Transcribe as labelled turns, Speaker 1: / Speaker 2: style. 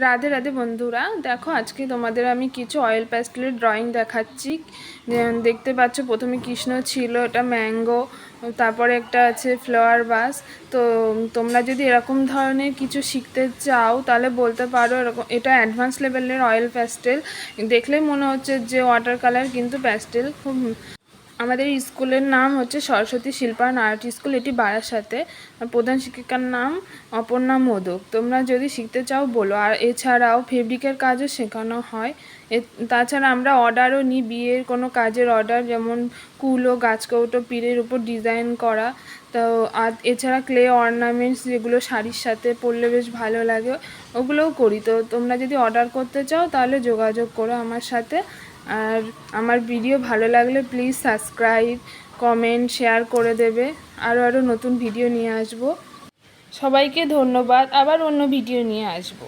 Speaker 1: রাধে রাধে বন্ধুরা, দেখো আজকে তোমাদের আমি কিছু অয়েল প্যাস্টেলের ড্রয়িং দেখাচ্ছি। দেখতে পাচ্ছ প্রথমে কৃষ্ণ ছিল, এটা ম্যাঙ্গো, তারপরে একটা আছে ফ্লাওয়ার বাস। তো তোমরা যদি এরকম ধরনের কিছু শিখতে চাও তাহলে বলতে পারো। এরকম এটা অ্যাডভান্স লেভেলের অয়েল প্যাস্টেল, দেখলেই মনে হচ্ছে যে ওয়াটার কালার, কিন্তু প্যাস্টেল। খুব আমাদের স্কুলের নাম হচ্ছে সরস্বতী শিল্পায়ন আর্ট স্কুল, এটি বারাসাতে। প্রধান শিক্ষিকার নাম অপর্ণা মোদক। তোমরা যদি শিখতে চাও বলো। আর এছাড়াও ফেব্রিকের কাজও শেখানো হয়। তাছাড়া আমরা অর্ডারও নিই, বিয়ের কোনো কাজের অর্ডার, যেমন কুলো, গাছকৌটো, পীরের উপর ডিজাইন করা। তো আর এছাড়া ক্লে অর্নামেন্টস, যেগুলো শাড়ির সাথে পরলে বেশ ভালো লাগে, ওগুলোও করি। তো তোমরা যদি অর্ডার করতে চাও তাহলে যোগাযোগ করো আমার সাথে। আর আমার ভিডিও ভালো লাগলে প্লিজ সাবস্ক্রাইব, কমেন্ট, শেয়ার করে দেবে। আরও নতুন ভিডিও নিয়ে আসবো। সবাইকে ধন্যবাদ, আবার অন্য ভিডিও নিয়ে আসবো।